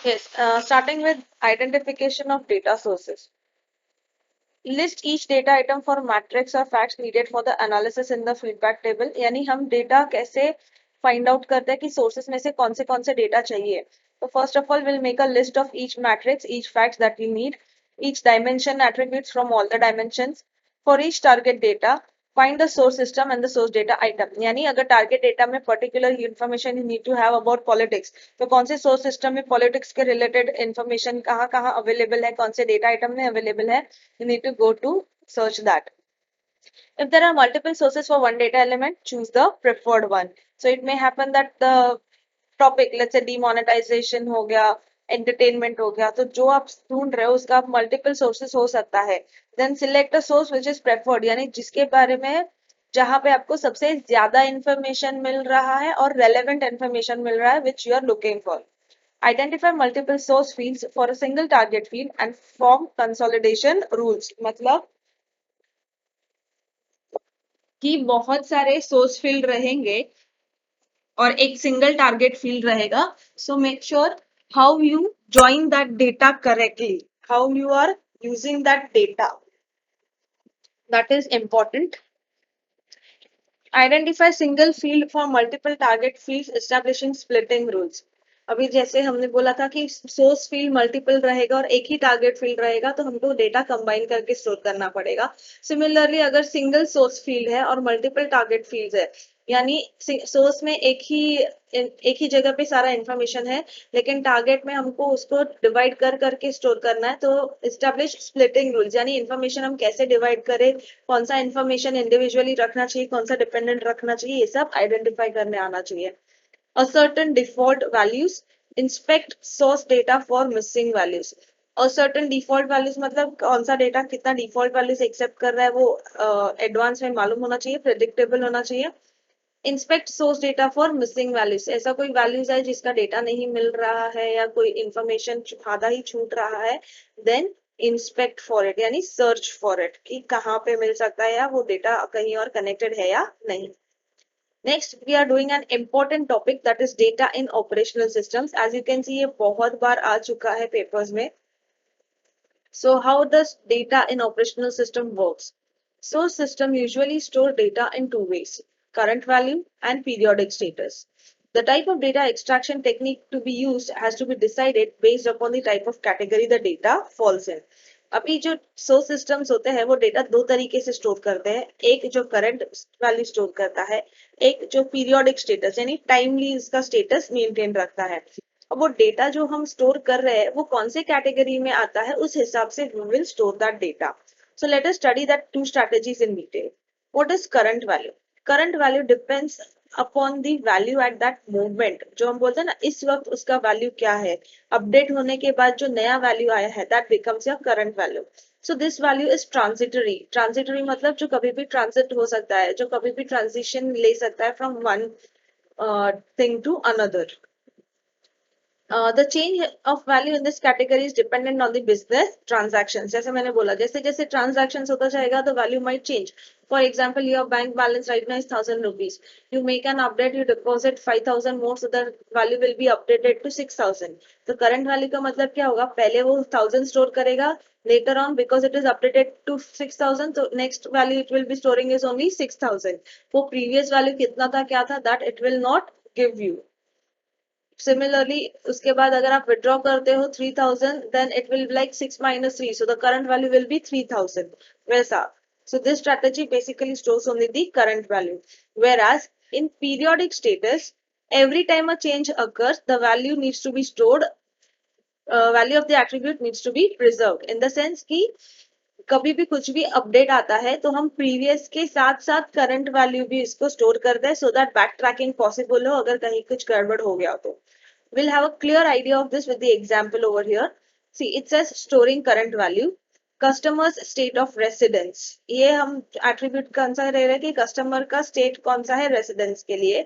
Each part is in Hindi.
Yes, starting with identification of data sources. List each data item for matrix or facts needed for the analysis in the feedback table. यानी हम डेटा कैसे फाइंड आउट करते हैं कि सोर्सेस में से कौन से डेटा चाहिए. तो first of all will make a list of each matrix, each facts that we need, each dimension attributes from all the dimensions. For each target data, find the source system and the source data item. यानी अगर टारगेट डेटा में particular information you need to have about politics, तो कौन से सोर्स सिस्टम में पॉलिटिक्स के रिलेटेड इंफॉर्मेशन कहाँ कहाँ अवेलेबल है, कौन से डेटा आइटम में अवेलेबल है, you need to go to search that. If there are multiple sources for one data element, choose the preferred one. So it may happen that the topic let's say demonetization हो गया, entertainment हो गया, तो जो आप ढूंढ रहे हो उसका आप मल्टीपल सोर्सेस हो सकता है. Then select a source which is preferred, यानी जिसके बारे में जहां पे आपको सबसे ज्यादा इंफॉर्मेशन मिल रहा है और रेलेवेंट इंफॉर्मेशन मिल रहा है which you are looking for. Identify multiple source fields for a single target field and form consolidation rules. मतलब कि बहुत सारे सोर्स फील्ड रहेंगे और एक सिंगल टारगेट फील्ड रहेगा. So make sure how you join that data correctly, how you are using that data, that is important. Identify single field for multiple target fields, establishing splitting rules. अभी जैसे हमने बोला था कि सोर्स फील्ड मल्टीपल रहेगा और एक ही टारगेट फील्ड रहेगा, तो हमको डेटा कंबाइन करके स्टोर करना पड़ेगा. सिमिलरली अगर सिंगल सोर्स फील्ड है और मल्टीपल टारगेट फील्ड है, यानी सोर्स में एक ही जगह पे सारा इंफॉर्मेशन है, लेकिन टारगेट में हमको उसको डिवाइड कर करके स्टोर करना है, तो इस्टेब्लिश स्प्लिटिंग रूल्स, यानी इंफॉर्मेशन हम कैसे डिवाइड करें, कौन सा इंफॉर्मेशन इंडिविजुअली रखना चाहिए, कौन सा डिपेंडेंट रखना चाहिए, ये सब आइडेंटिफाई करने आना चाहिए. Certain default values, inspect source data for missing values. Certain default values मतलब कौन सा डेटा कितना डिफॉल्ट वैल्यूज एक्सेप्ट कर रहा है, वो एडवांस में मालूम होना चाहिए, प्रेडिक्टेबल होना चाहिए. Inspect source data for missing values, ऐसा कोई वैल्यूज है जिसका डेटा नहीं मिल रहा है या कोई इंफॉर्मेशन आधा ही छूट रहा है, देन इंस्पेक्ट फॉर इट, यानी सर्च फॉर इट कि कहाँ पे मिल सकता है या वो डेटा कहीं और कनेक्टेड है या नहीं. Next, we are doing an important topic, that is data in operational systems. As you can see, ये बहुत बार आ चुका है papers में. So how does data in operational system works? So system usually store data in two ways: current value and periodic status. The type of data extraction technique to be used has to be decided based upon the type of category the data falls in. अभी जो सोर्स सिस्टम्स होते हैं वो डेटा दो तरीके से स्टोर करते हैं. एक जो करंट वैल्यू स्टोर करता है, एक जो पीरियोडिक स्टेटस यानी टाइमली इसका स्टेटस मेंटेन रखता है. अब वो डेटा जो हम स्टोर कर रहे हैं वो कौन से कैटेगरी में आता है, उस हिसाब से we will store that data. So let us study that two strategies in detail. What is current value? Current value depends upon the value at that moment. जो हम बोलते हैं ना, इस वक्त उसका वैल्यू क्या है, अपडेट होने के बाद जो नया वैल्यू आया है, that becomes your current value. So this value is transitory. Transitory मतलब जो कभी भी ट्रांजिट हो सकता है, जो कभी भी ट्रांजिशन ले सकता है from one thing to another. The change of value in this category is dependent on the business transactions. जैसे मैंने बोला, जैसे जैसे transactions होता जाएगा the value might change. For example, your bank balance right now is 1,000 rupees. You make an update, you deposit 5,000 more, so the value will be updated to 6,000. तो current value का मतलब क्या होगा? पहले वो 1,000 store करेगा, later on because it is updated to 6,000, so next value it will be storing is only 6,000. वो previous value कितना था क्या था, that it will not give you. Similarly, उसके बाद अगर आप withdraw करते हो 3,000, then it will be like 6 minus 3, so the current value will be 3,000. वैसा. So this strategy basically stores only the current value. Whereas in periodic status, every time a change occurs, the value needs to be stored. Value of the attribute needs to be preserved. In the sense कि कभी भी कुछ भी अपडेट आता है तो हम प्रीवियस के साथ साथ करंट वैल्यू भी इसको स्टोर करते हैं, so that back tracking possible हो अगर कहीं कुछ गड़बड़ हो गया तो. We'll have a clear idea of this with the example over here. See, it says storing current value. Customer's state of residence. ये हम attribute कौन सा रह रहा है कि customer का state कौन सा है residence के लिए.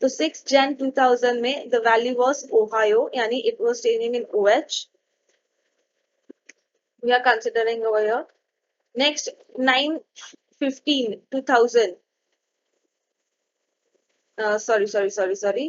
तो 6 Jan 2000 में the value was Ohio, यानी it was staying in OH. We are considering over here. Next, 9/15/2000. Sorry.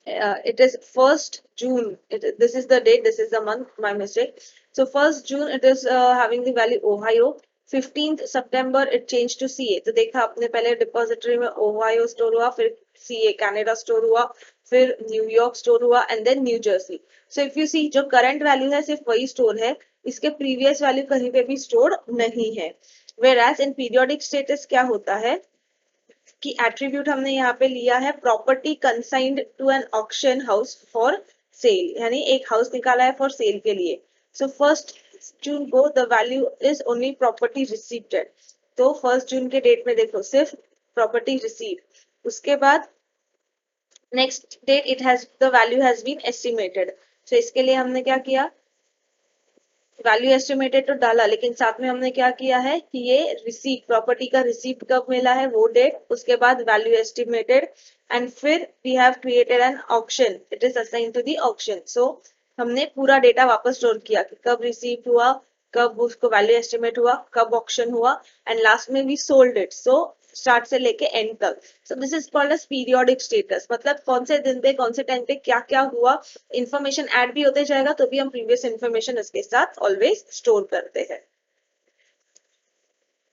it is 1st June. This is the date, this is the month, my mistake. So 1st June it is having the value Ohio. 15th September it changed to CA. तो देखा आपने पहले डिपॉजिटरी में ओहायो स्टोर हुआ, फिर CA कनाडा स्टोर हुआ, फिर न्यूयॉर्क स्टोर हुआ and then New Jersey. So if you see जो करंट वैल्यू है सिर्फ वही स्टोर है, इसके प्रीवियस वैल्यू कहीं पे भी स्टोर नहीं है. Whereas in periodic status क्या होता है कि एट्रीब्यूट हमने यहाँ पे लिया है property consigned to an auction house for sale, यानी एक हाउस निकाला है फॉर सेल के लिए. सो 1st जून को the value is only property received. तो 1st जून के डेट में देखो सिर्फ प्रॉपर्टी रिसीव. उसके बाद next date it has the value has been estimated. So इसके लिए हमने क्या किया, वैल्यू एस्टिमेटेड तो डाला, लेकिन साथ में हमने क्या किया है कि ये रिसीट, प्रॉपर्टी का रिसीट कब मिला है वो डेट, उसके बाद वैल्यू एस्टिमेटेड एंड फिर we have created an auction, it is assign to the auction. So हमने पूरा डेटा वापस स्टोर किया कि कब रिसीव हुआ, कब उसको वैल्यू एस्टिमेट हुआ, कब ऑक्शन हुआ एंड लास्ट में we sold it. So start से लेके एंड तक. So this is called as periodic status. मतलब कौन से दिन पे कौन से टाइम पे क्या क्या हुआ, इंफॉर्मेशन ऐड भी होते जाएगा तो भी हम प्रीवियस इंफॉर्मेशन इसके साथ ऑलवेज स्टोर करते हैं.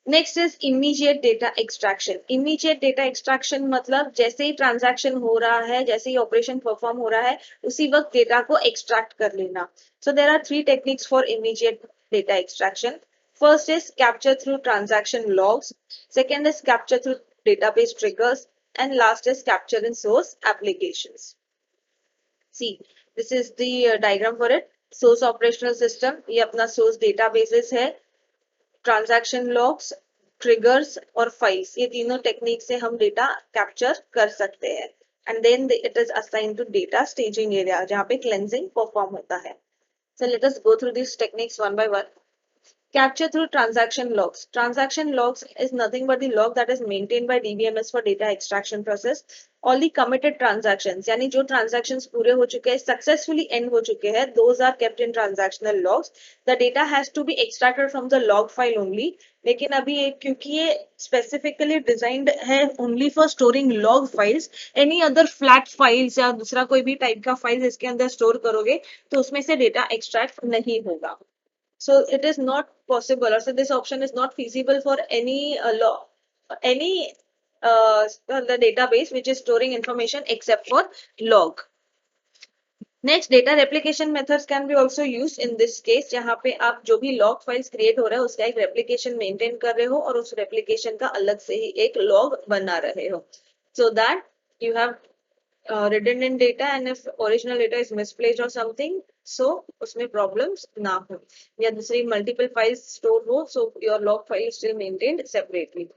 Next is immediate data extraction. Immediate data extraction मतलब जैसे ही ट्रांजैक्शन हो रहा है, जैसे ही ऑपरेशन परफॉर्म हो रहा है, उसी वक्त डेटा को एक्सट्रैक्ट कर लेना. So there are 3 techniques for immediate data extraction. First is capture through transaction logs. Second is capture through database triggers. And last is capture in source applications. See, this is the diagram for it. Source operational system. ये अपना source databases है. Transaction logs, triggers और files. ये तीनों टेक्निक से हम डेटा कैप्चर कर सकते हैं. And then it is assigned to data staging area जहाँ पे cleansing perform होता है. So let us go through these techniques one by one. Capture through transaction logs. Transaction logs is nothing but the log that is maintained by DBMS for data extraction process. All the committed transactions, यानी जो transactions पूरे हो चुके हैं, successfully end हो चुके हैं, those are kept in transactional logs. The data has to be extracted from the log file only. लेकिन अभी क्योंकि ये specifically designed है only for storing log files, any other flat files या दूसरा कोई भी type का files इसके अंदर store करोगे तो उसमें से data extract नहीं होगा. So it is not possible, or so this option is not feasible for any the database which is storing information except for log. Next, data replication methods can be also used in this case, जहाँ पे आप जो भी log files create हो रहा है उसका एक replication maintain कर रहे हो और उस replication का अलग से ही एक log बना रहे हो, so that you have redundant data and if original data is misplaced or something, so उसमें problems ना हो या दूसरी multiple files store हो, so your log file is still maintained separately.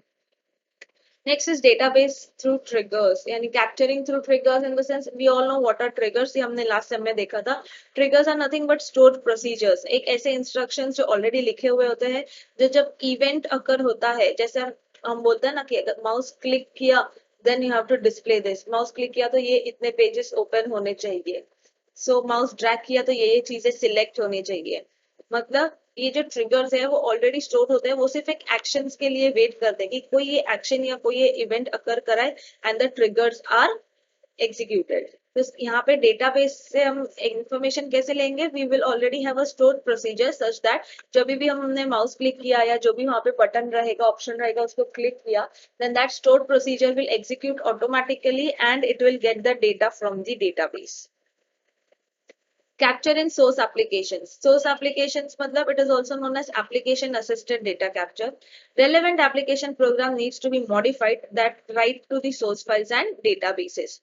Next is database through triggers, यानी capturing through triggers in the sense we all know what are triggers. ये हमने last time में देखा था. Triggers are nothing but stored procedures. एक ऐसे instructions जो already लिखे हुए होते हैं, जो जब event occur होता है, जैसे हम बोलते हैं ना कि अगर mouse click किया then you have to display this. Mouse click किया तो ये इतने pages open होने चाहिए. So mouse drag किया तो ये चीजें select होनी चाहिए. मतलब ये जो ट्रिगर्स है वो ऑलरेडी स्टोर होते हैं, वो सिर्फ एक एक्शंस के लिए वेट करते हैं कि कोई ये एक्शन या कोई ये इवेंट अकर कराए and the triggers are executed. तो यहाँ पे डेटाबेस से हम इंफॉर्मेशन कैसे लेंगे, we will already have a stored procedure such that जब भी हमने माउस क्लिक किया या जो भी वहाँ पे बटन रहेगा, ऑप्शन रहेगा, उसको क्लिक किया, then that stored procedure will execute automatically and it will get the data from the database. Capture in source applications. Source applications matlab it is also known as application assisted data capture. Relevant application program needs to be modified that write to the source files and databases.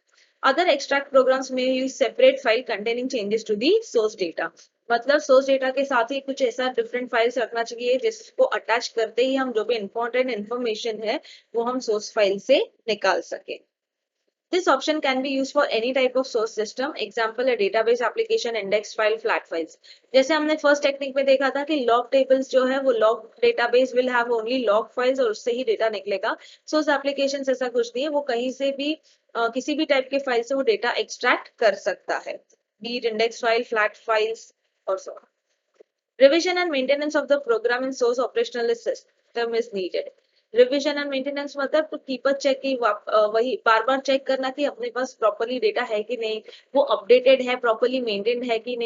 Other extract programs may use separate file containing changes to the source data. मतलब source data के साथ ही कुछ ऐसा different files रखना चाहिए जिसको attach करते ही हम जो भी important information है वो हम source file से निकाल सके. This option can be used for any type of source system. Example, a database application, index file, flat files. जैसे हमने first technique में देखा था कि log tables जो है वो log database will have only log files और उससे ही data निकलेगा. Source applications ऐसा कुछ नहीं है, वो कहीं से भी किसी भी type के file से वो data extract कर सकता है. Be it index file, flat files or so on. Revision and maintenance of the program in source operational system is needed. Revision and maintenance मतलब तो कीपर चेक की वही बार-बार चेक करना कि अपने पास प्रॉपर्ली डेटा है कि नहीं, वो अपडेटेड है, प्रॉपर्ली मेंटेन्ड है कि नहीं।